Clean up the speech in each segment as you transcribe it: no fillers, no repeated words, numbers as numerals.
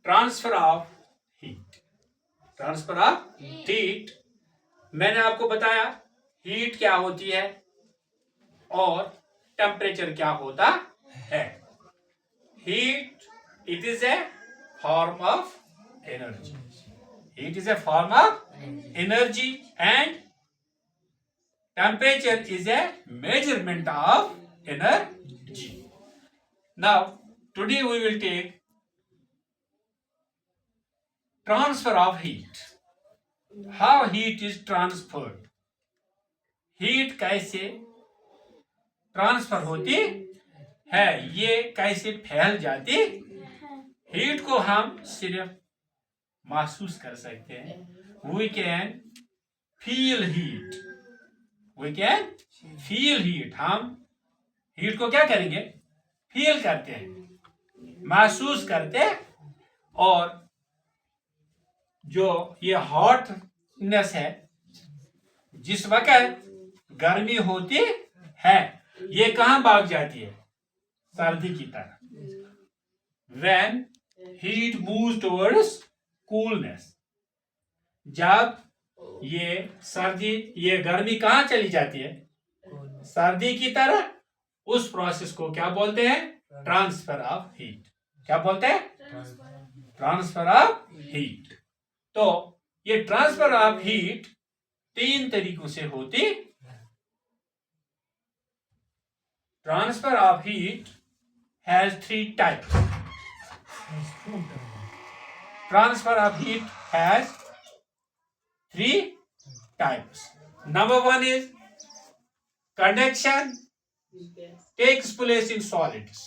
Transfer of heat. Transfer of heat, मैंने आपको बताया हीट क्या होती है और टेम्परेचर क्या होता है। Heat, it is a form of energy. Heat is a form of energy and temperature is a measurement of energy. Now, today we will take transfer of heat. How heat is transferred? Heat कैसे transfer होती है, ये कैसे फैल जाती। Heat को हम सिर्फ महसूस कर सकते हैं। We can feel heat. We can feel heat. हम हीट को क्या करेंगे, फील करते हैं, महसूस करते हैं। और जो ये हॉटनेस है, जिस वक्त गर्मी होती है, ये कहां भाग जाती है, सर्दी की तरह। When heat moves towards coolness, जब ये सर्दी, ये गर्मी कहां चली जाती है, सर्दी की तरह, उस प्रोसेस को क्या बोलते हैं, ट्रांसफर ऑफ हीट। क्या बोलते हैं, ट्रांसफर ऑफ हीट। तो ये ट्रांसफर ऑफ हीट 3 तरीकों से होती। Transfer of heat has 3 types. Transfer of heat has 3 types. Number 1 is conduction takes place in solids.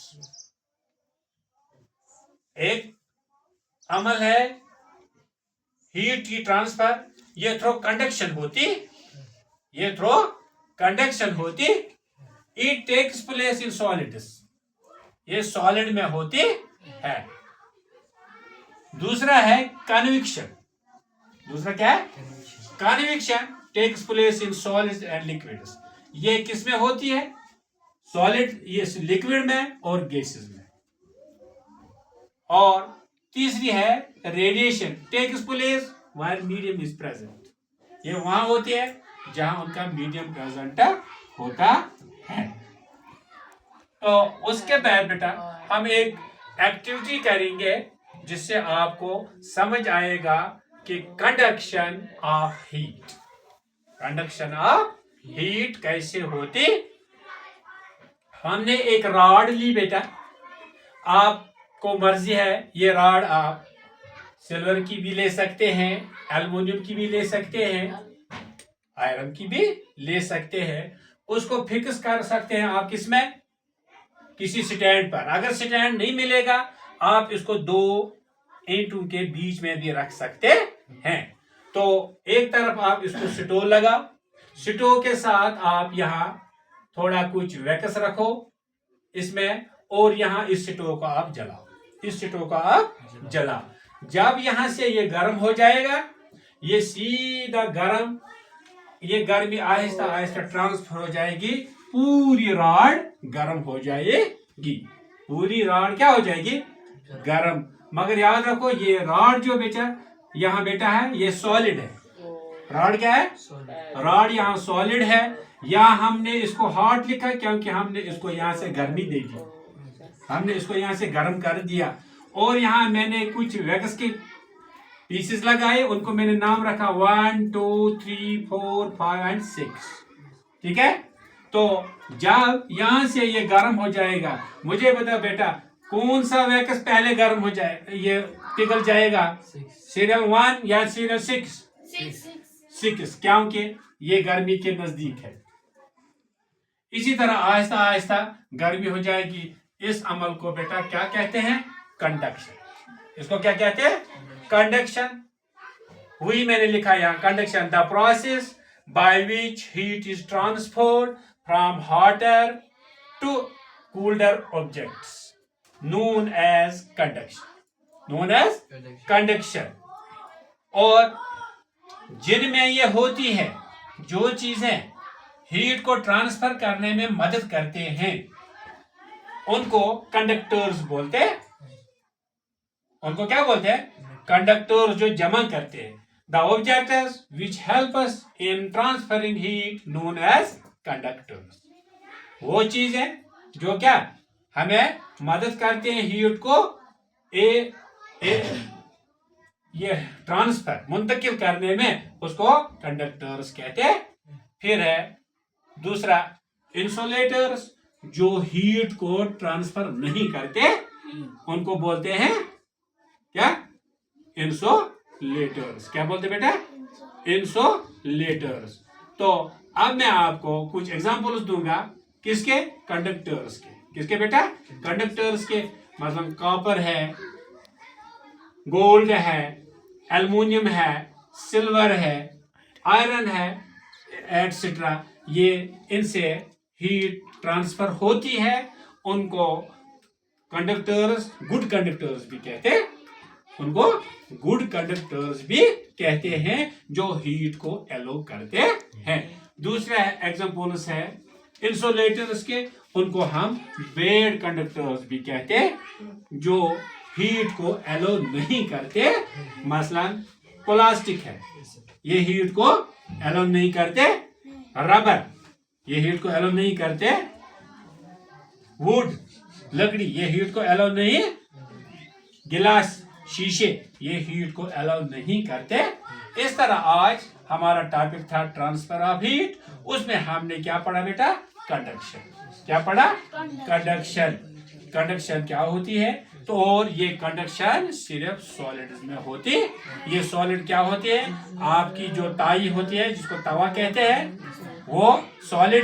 एक अमल है हीट की ट्रांसफर, ये थ्रो कंडक्शन होती, ये थ्रो कंडक्शन होती। It takes place in solids, ये सॉलिड में होती है। दूसरा है कन्विक्शन। दूसरा क्या है, convection takes place in solids and liquids. ये किस में होती है, सॉलिड, ये लिक्विड में और गैसेस में। और तीसरी है radiation takes place where medium is present. ये वहां होती है जहां उनका मीडियम प्रेजेंट होता है। तो उसके बाद बेटा हम एक एक्टिविटी करेंगे जिससे आपको समझ आएगा कि conduction of heat, conduction of heat कैसे होती। हमने एक रॉड ली बेटा, आपको मर्जी है, ये रॉड आप सिल्वर की भी ले सकते हैं, एल्युमिनियम की भी ले सकते हैं, आयरन की भी ले सकते हैं। उसको फिक्स कर सकते हैं आप किसमें, किसी स्टैंड पर। अगर स्टैंड नहीं मिलेगा, आप इसको 2 ईंटों के बीच में भी रख सकते हैं। तो एक तरफ आप इसको स्टोव लगा, स्टोव के साथ आप यहाँ थोड़ा कुछ वैक्स रखो इसमें, और यहाँ इस स्टोव को आप जलाओ, इस स्टोव को आप जलाओ। जब यहां से ये गर्म हो जाएगा, ये सीधा गर्म, ये गर्मी आहिस्ता आहिस्ता ट्रांसफर हो जाएगी, पूरी रॉड गर्म हो जाएगी। पूरी रॉड क्या हो जाएगी, गर्म। मगर याद रखो, ये रॉड जो बेटा यहाँ बेटा है, ये सॉलिड है। रॉड क्या है, रॉड यहाँ सॉलिड है। यहाँ हमने इसको हॉट लिखा क्योंकि हमने इसको यहाँ से गर्मी दे दी, हमने इसको यहाँ से गर्म कर दिया। और यहाँ मैंने कुछ वैक्स के पीसेस लगाए, उनको मैंने नाम रखा 1 2 3 4 5 एंड 6। ठीक है। तो जब यहां से ये गर्म हो जाएगा, मुझे बता बेटा कौन सा वैक्स पहले गर्म हो जाए, ये पिघल जाएगा, सीरियल 1 या सीरियल 6? 6, क्योंकि ये गर्मी के नजदीक है। इसी तरह आहिस्ता आहिस्ता गर्मी हो जाएगी। इस अमल को बेटा क्या कहते हैं, कंडक्शन। इसको क्या कहते हैं, कंडक्शन। वही मैंने लिखा यहाँ, conduction the process by which heat is transferred from hotter to cooler objects known as conduction, known as conduction. और जिनमें ये होती है, जो चीजें हीट को ट्रांसफर करने में मदद करते हैं, उनको कंडक्टर्स बोलते हैं। उनको क्या बोलते हैं? कंडक्टर्स, जो जमा करते हैं। The objects which help us in transferring heat known as conductors. वो चीज है जो क्या हमें मदद करते हैं हीट को ये ट्रांसफर, मुंतकिल करने में, उसको कंडक्टर्स कहते हैं। फिर है दूसरा इंसुलेटर्स, जो हीट को ट्रांसफर नहीं करते, उनको बोलते हैं क्या? इंसुलेटर्स। क्या बोलते बेटा? इंसुलेटर्स। तो अब मैं आपको कुछ एग्जांपल्स दूंगा, किसके? कंडक्टर्स के। किसके बेटा? कंडक्टर्स के। मतलब कॉपर है, गोल्ड है, एल्युमिनियम है, सिल्वर है, आयरन है, एटसेट्रा। ये इनसे हीट ट्रांसफर होती है। उनको कंडक्टर्स, गुड कंडक्टर्स भी कहते हैं। उनको गुड कंडक्टर्स भी कहते हैं, जो हीट को एलो करते हैं। दूसरा एग्जांपल्स है इंसुलेटर्स के। उनको हम बैड कंडक्टर्स भी कहते हैं, जो हीट को एलो नहीं करते। मसलन प्लास्टिक है, ये हीट को एलो नहीं करते। रबर, ये हीट को एलो नहीं करते। वुड, लकड़ी, ये हीट को एलो नहीं। गिलास, शीशे, ये हीट को एलो नहीं करते। इस तरह आज हमारा टॉपिक था ट्रांसफर ऑफ हीट। उसमें हमने क्या पढ़ा बेटा? कंडक्शन। क्या पढ़ा? कंडक्शन। कंडक्शन क्या होती है? तो और ये कंडक्शन सिर्फ सॉलिड्स में होती। ये सॉलिड क्या होती है? आपकी जो ताई होती है, जिसको तवा कहते हैं, वो सॉलिड